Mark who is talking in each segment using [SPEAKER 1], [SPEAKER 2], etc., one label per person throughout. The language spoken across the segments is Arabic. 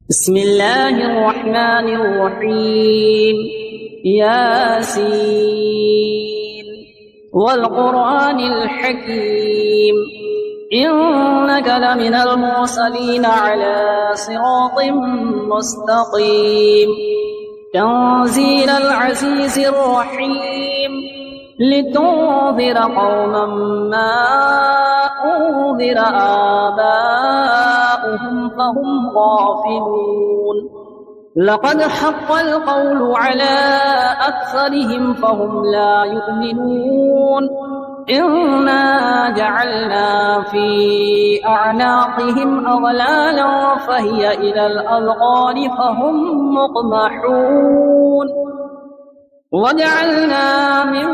[SPEAKER 1] بسم الله الرحمن الرحيم. ياسين والقرآن الحكيم إنك لمن المرسلين على صراط مستقيم تنزيل العزيز الرحيم لتنذر قوما ما أنذر آباؤهم فهم غافلون لقد حق القول على أكثرهم فهم لا يؤمنون إنا جعلنا في أعناقهم أغلالا فهي إلى الأذقان فهم مقمحون وجعلنا من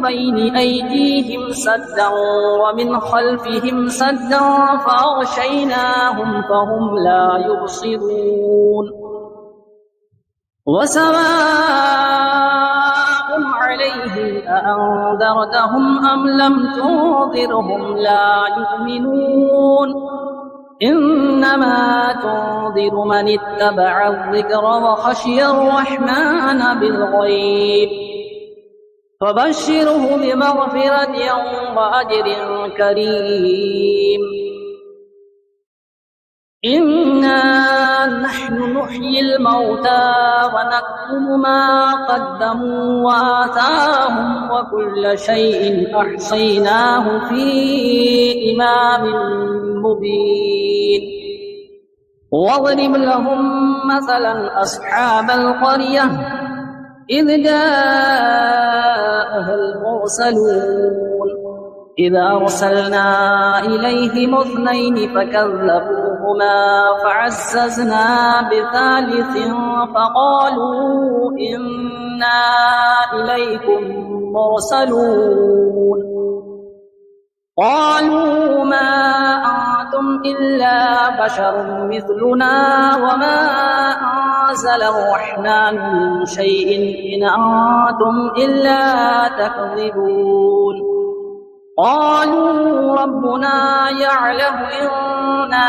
[SPEAKER 1] بين أيديهم سدا ومن خلفهم سدا فأغشيناهم فهم لا يبصرون وسواء عليهم أأنذرتهم أم لم تنذرهم لا يؤمنون إنما تنذر من اتبع الذكر وخشي الرحمن بالغيب فبشره بمغفرة وأجر كريم إنا نحن نحيي الموتى ونكتب ما قدموا وآثارهم وكل شيء أحصيناه في إمام مبين واضرب لهم مثلا أصحاب القرية إذ جاءها المرسلون إذ أرسلنا إليهم اثنين فكذبوهما فعززنا بثالث فقالوا إنا إليكم مرسلون قالوا ما أنتم إلا بشر مثلنا وما أنزل الرحمن من شيء إن أنتم إلا تكذبون قالوا ربنا يعلم إنا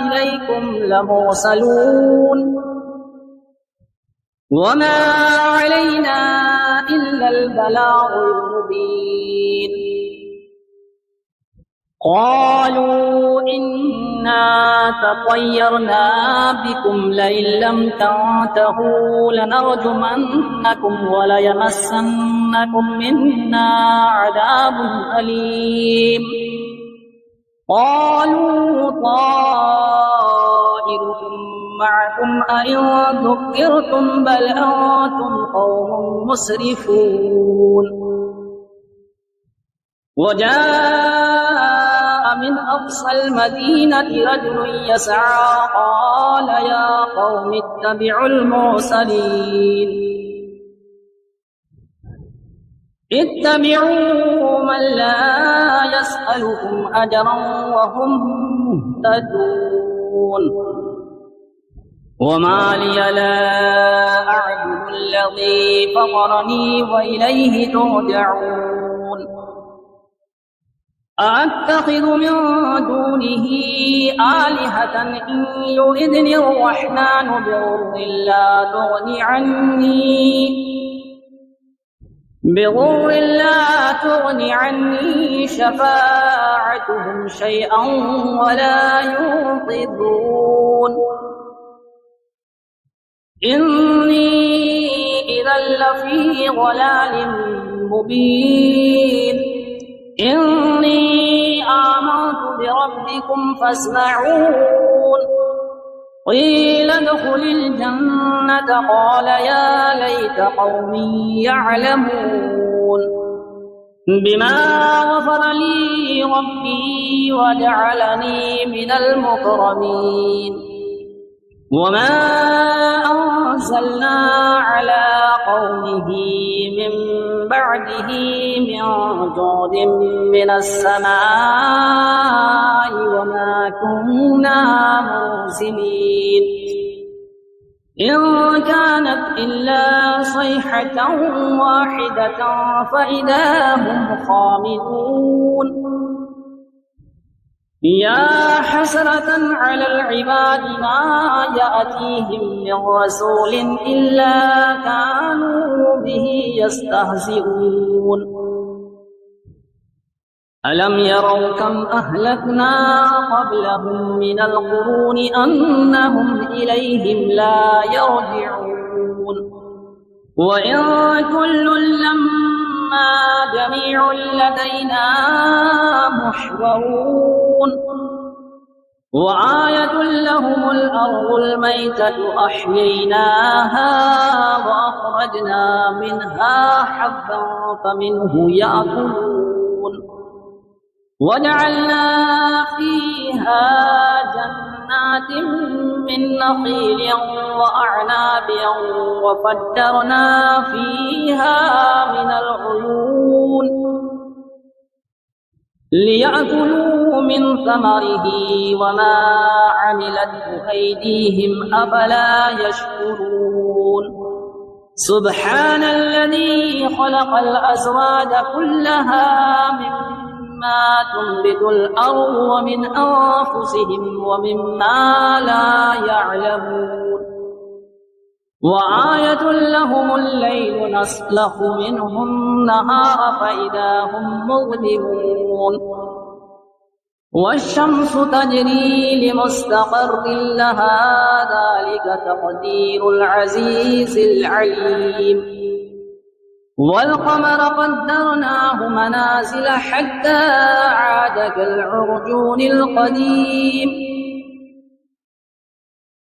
[SPEAKER 1] إليكم لمرسلون وما علينا إلا البلاغ المبين قالوا إنا تطيرنا بكم لئن لم تنتهوا لنرجمنكم وليمسنكم منا عذاب أليم قالوا طائركم معكم أئن ذكرتم بل أنتم قوم مسرفون وجاء من أقصى المدينة رجل يسعى قال يا قوم اتبعوا المرسلين اتبعوا من لا يسألكم أجرا وهم مهتدون وما لي لا أعبد الذي فطرني وإليه ترجعون أأتخذ من دونه آلهة إن يردني الرحمن بضر لا تغني عني شفاعتهم شيئا ولا ينقذون إني إذا لفي ضلال مبين إني آمنت بربكم فاسمعون قيل ادخل الجنة قال يا ليت قومي يعلمون بما غفر لي ربي وجعلني من المكرمين وما أنزلنا على قومه من بعده من جود من السماء وما كنا منزلين إن كانت إلا صيحة واحدة فإذا هم خامدون يا حسرة على العباد ما يأتيهم من رسول إلا كانوا به يستهزئون ألم يروا كم أهلكنا قبلهم من القرون أنهم إليهم لا يرجعون وإن كل لما جميع لدينا محضرون وآية لهم الأرض الميتة أحييناها وأخرجنا منها حبا فمنه يأكلون وجعلنا فيها جنات من نخيل وأعناب وفجرنا فيها من العيون ليأكلوا من ثمره وما عملته أيديهم أفلا يشكرون سبحان الذي خلق الأزواج كلها مما تنبت الأرض ومن أنفسهم ومما لا يعلمون وآية لهم الليل نسلخ منه النهار فإذا هم مظلمون والشمس تجري لمستقر لها ذلك تقدير العزيز العليم والقمر قدرناه منازل حتى عاد كالعرجون القديم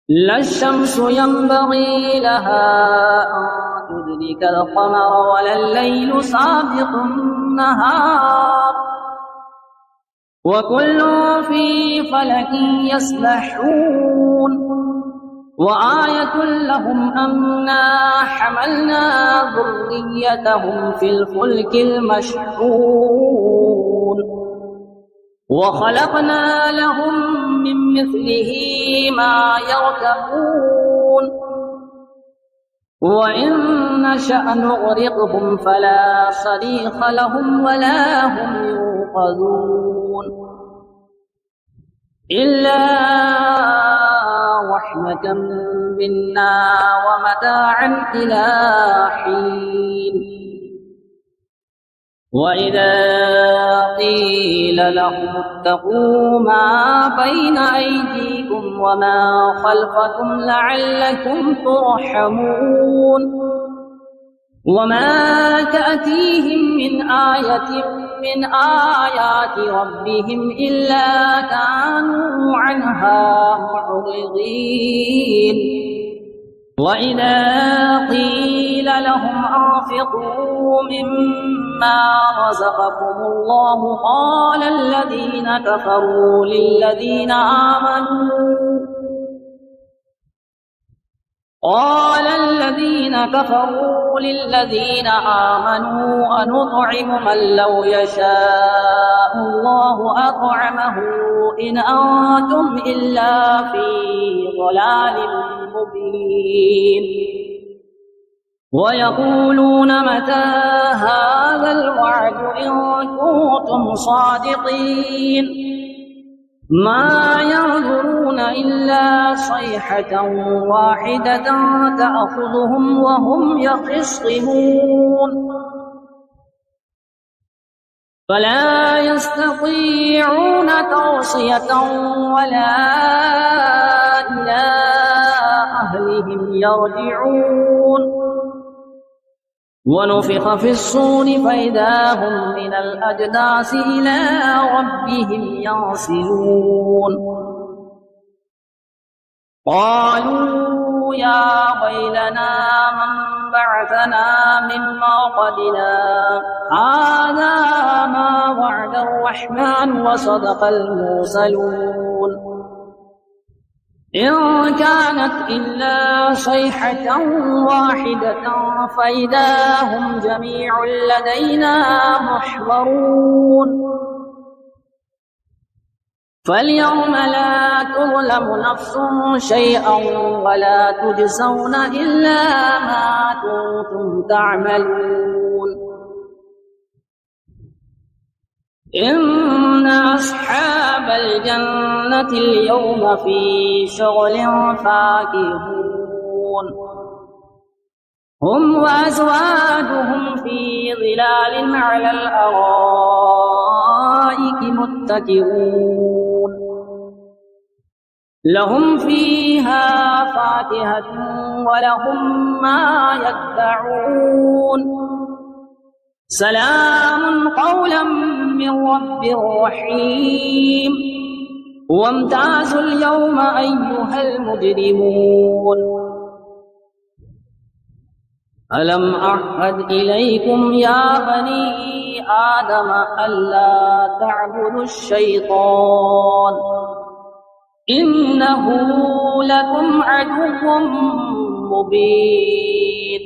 [SPEAKER 1] لا الشمس ينبغي لها أن تدرك القمر ولا الليل سابق النهار وكل في فلك يسبحون وآية لهم أنا حملنا ذريتهم في الفلك المشحون وخلقنا لهم من مثله ما يركبون وإن نشأ نغرقهم فلا صريخ لهم ولا هم ينقذون إلا رحمة منا ومتاعا إلى حين وإذا قيل لهم اتقوا ما بين أيديكم وما خلفكم لعلكم ترحمون وما تأتيهم من آية من آيات ربهم إلا كانوا عنها معرضين وإذا قيل لهم أنفقوا مما رزقكم الله قال الذين كفروا للذين آمنوا أنطعم من لو يشاء الله أطعمه إن أنتم إلا في ضلال مبين ويقولون متى هذا الوعد إن كنتم صادقين ما ينظرون إلا صيحة واحدة تأخذهم وهم يخصمون فلا يستطيعون توصية ولا إلى أهلهم يرجعون ونفخ في الصور فإذا هم من الأجداث إلى ربهم ينسلون قالوا يا ويلنا من بعثنا من مرقدنا هذا ما وعد الرحمن وصدق المرسلون إن كانت إلا صيحة واحدة فإذا هم جميع لدينا محضرون فاليوم لا تظلم نفس شيئا ولا تجزون إلا ما كنتم تعملون إن أصحاب الجنة اليوم في شغل فاكهون هم وأزواجهم في ظلال على الأرائك متكئون لهم فيها فاكهة ولهم ما يدعون سلام قولا من رب رحيم وامتازوا اليوم أيها المجرمون ألم أعهد إليكم يا بني آدم ألا تعبدوا الشيطان إنه لكم عدو مبين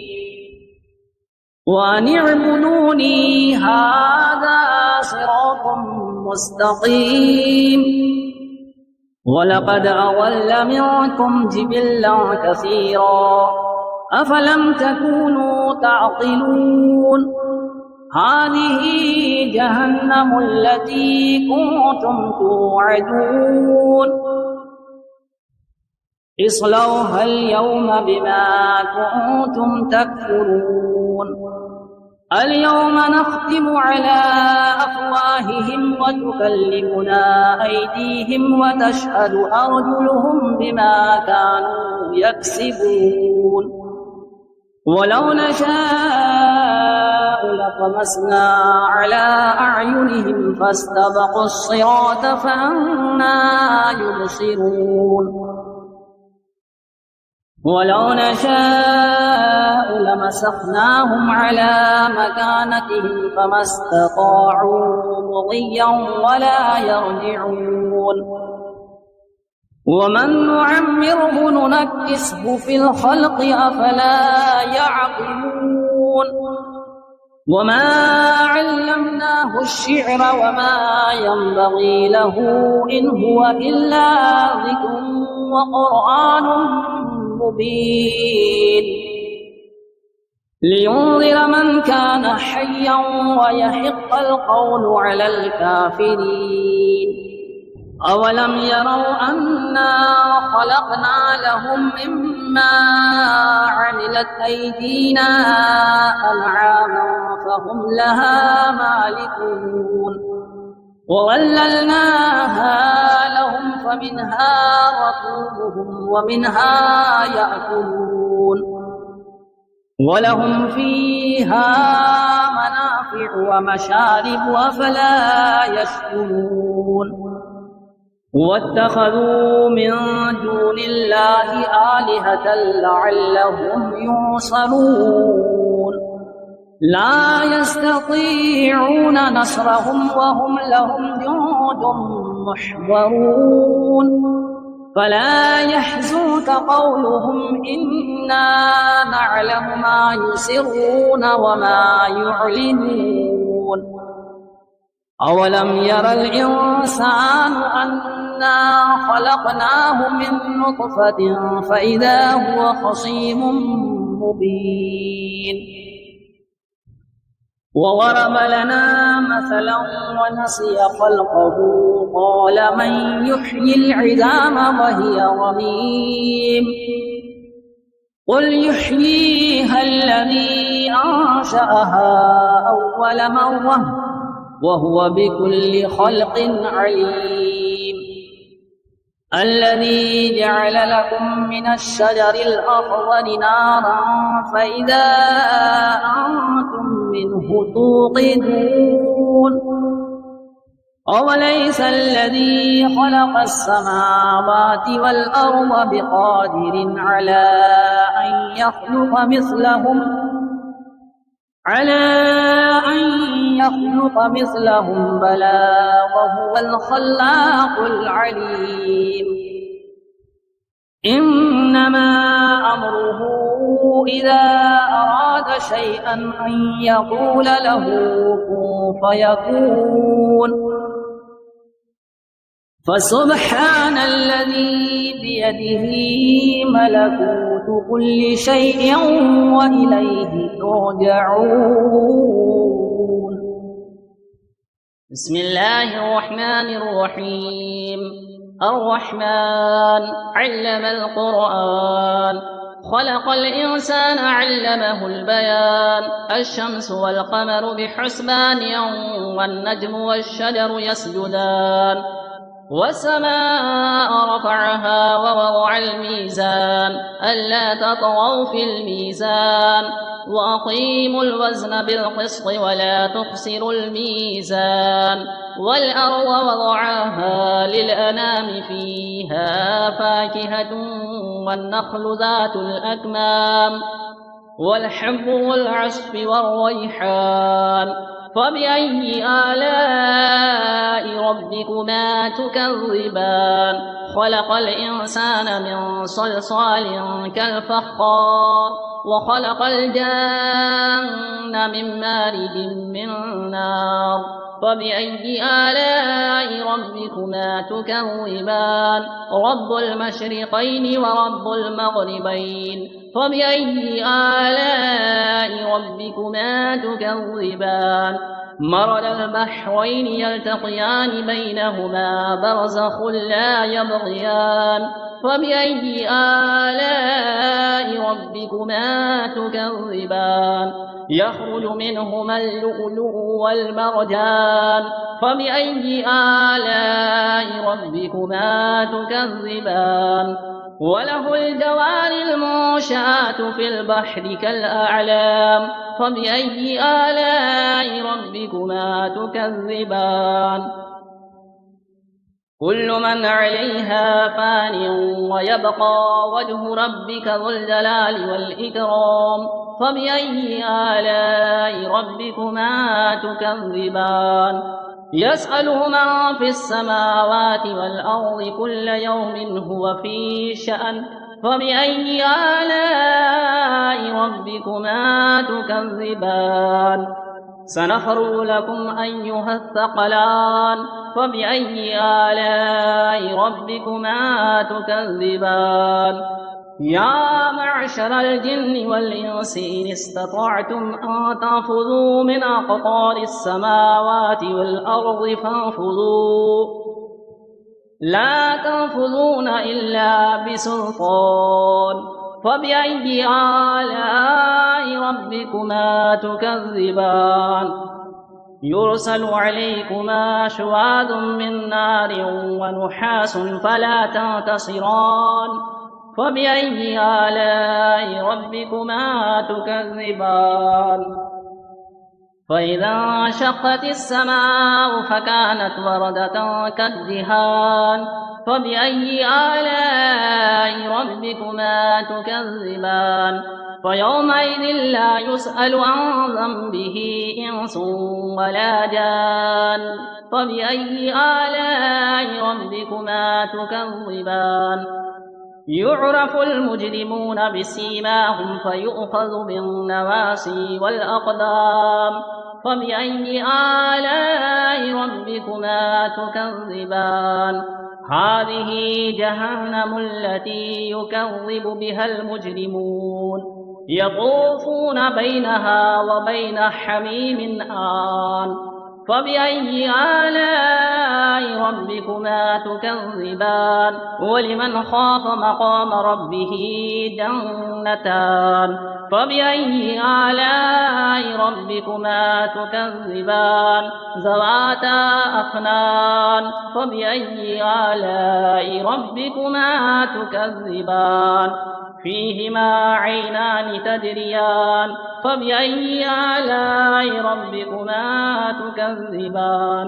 [SPEAKER 1] وأن اعبدوني هذا صراط مستقيم ولقد أضل منكم جبلا كثيرا أفلم تكونوا تعقلون هذه جهنم التي كنتم توعدون اصلوها اليوم بما كنتم تكفرون اليوم نختم على أفواههم وتكلمنا أيديهم وتشهد أرجلهم بما كانوا يكسبون ولو نشاء لطمسنا على أعينهم فاستبقوا الصراط فأنى يبصرون ولو نشاء لمسخناهم على مكانتهم فما استطاعوا مضيا ولا يرجعون ومن نعمره ننكسه في الخلق أفلا يعقلون وما علمناه الشعر وما ينبغي له إن هو إلا ذكر وقرآن مبين لينذر من كان حيا ويحق القول على الكافرين أولم يروا أنا خلقنا لهم مما عملت أيدينا أنعاما فهم لها مالكون وظللناها لهم فمنها ركوبهم ومنها يأكلون ولهم فيها منافع ومشارب أفلا يشكرون واتخذوا من دون الله آلهة لعلهم ينصرون لا يستطيعون نصرهم وهم لهم جند محضرون فلا يحزنك قولهم إنا نعلم ما يسرون وما يعلنون أولم ير الإنسان أنا خلقناه من نطفة فإذا هو خصيم مبين وضرب لنا مثلا ونسي خلقه قال من يحيي العظام وهي رميم قل يحييها الذي أنشأها أول مرة وهو بكل خلق عليم الذي جعل لكم من الشجر الأخضر نارا فإذا أنتم منه توقدون أوليس الذي خلق السماوات والأرض بقادر على أن يخلق مثلهم بلى وهو الخلاق العليم إنما أمره إذا أراد شيئا أن يقول له كن فيكون فسبحان الذي بيده ملكوت كل شيء وإليه ترجعون بسم الله الرحمن الرحيم. الرحمن علم القرآن، خلق الإنسان علمه البيان. الشمس والقمر بحسبان والنجم والشجر يسجدان. والسماء رفعها ووضع الميزان ألا تطغوا في الميزان وأقيموا الوزن بالقسط ولا تخسروا الميزان. والأرض وضعها للأنام فيها فاكهة والنخل ذات الأكمام والحب والعصف والريحان. فبأي آلاء ربكما تكذبان؟ خلق الإنسان من صلصال كالفخار وخلق الجن من مارج من نار. فبأي آلاء ربكما تكذبان؟ رب المشرقين ورب المغربين. فبأي آلاء ربكما تكذبان؟ مرج البحرين يلتقيان بينهما برزخ لا يبغيان. فبأي آلاء ربكما تكذبان؟ يخرج منهما اللؤلؤ والمرجان. فبأي آلاء ربكما تكذبان؟ وله الجوار المنشآت في البحر كالأعلام. فبأي آلاء ربكما تكذبان؟ كل من عليها فان ويبقى وجه ربك ذو الجلال والإكرام. فبأي آلاء ربكما تكذبان؟ يسأله من في السماوات والأرض كل يوم هو في شأن. فبأي آلاء ربكما تكذبان؟ سنفرغ لكم أيها الثقلان. فبأي آلاء ربكما تكذبان؟ يا معشر الجن والإنس إن استطعتم أن تنفذوا من أقطار السماوات والأرض فانفذوا، لا تنفذون إلا بسلطان. فبأي آلاء ربكما تكذبان؟ يرسل عليكما شواظ من نار ونحاس فلا تنتصران. فبأي آلاء ربكما تكذبان؟ فإذا انشقت السماء فكانت وردة كالدهان. فبأي آلاء ربكما تكذبان؟ فيومئذ لا يسأل عن ذنبه إنس ولا جان. فبأي آلاء ربكما تكذبان؟ يعرف المجرمون بسيماهم فيؤخذ بالنواصي والأقدام. فبأي آلاء ربكما تكذبان؟ هذه جهنم التي يكذب بها المجرمون يطوفون بينها وبين حميم آن. فبأي آلاء ربكما تكذبان؟ ولمن خاف مقام ربه جنتان. فبأي آلاء ربكما تكذبان؟ ذواتا أفنان. فبأي آلاء ربكما تكذبان؟ فيهما عينان تجريان. فبأي آلاء ربكما تكذبان؟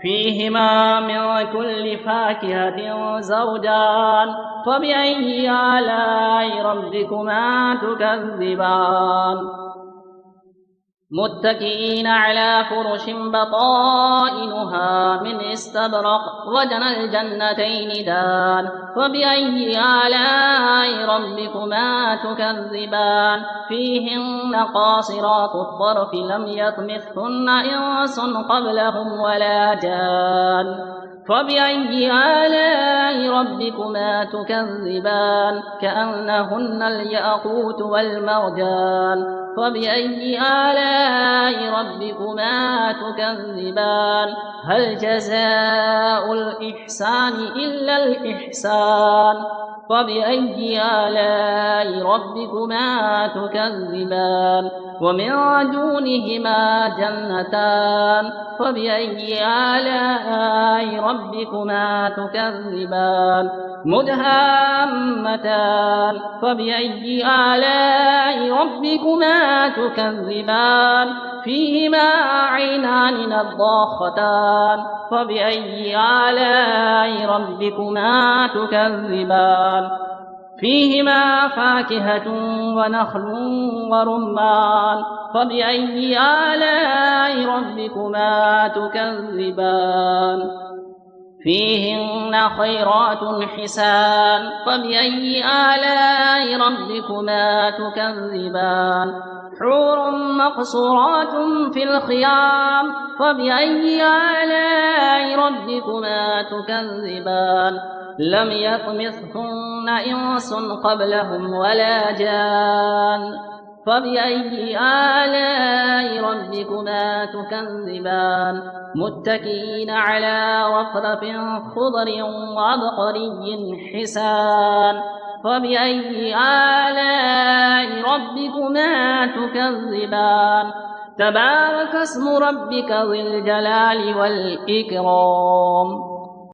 [SPEAKER 1] فيهما من كل فاكهة زوجان. فبأي آلاء ربكما تكذبان؟ متكئين على فرش بطائنها من استبرق وجنى الجنتين دان. فبأي آلاء ربكما تكذبان؟ فيهن قاصرات الطرف لم يطمثهن إنس قبلهم ولا جان. فبأي آلاء ربكما تكذبان كأنهن الياقوت والمرجان فبأي آلاء ربكما تكذبان هل جزاء الإحسان إلا الإحسان فبأي آلاء ربكما تكذبان ومن دونهما جنتان فبأي آلاء ربكما تكذبان مدهامتان فبأي آلاء ربكما تكذبان فيهما عينان نضاختان فبأي آلاء ربكما تكذبان فيهما فاكهة ونخل ورمان فبأي آلاء ربكما تكذبان فيهن خيرات حسان فبأي آلاء ربكما تكذبان حور مقصورات في الخيام فبأي آلاء ربكما تكذبان لم يطمثهن إنس قبلهم ولا جان فبأي آلاء ربكما تكذبان متكئين على رفرف خضر وعبقري حسان فبأي آلاء ربكما تكذبان تبارك اسم ربك ذي الجلال والإكرام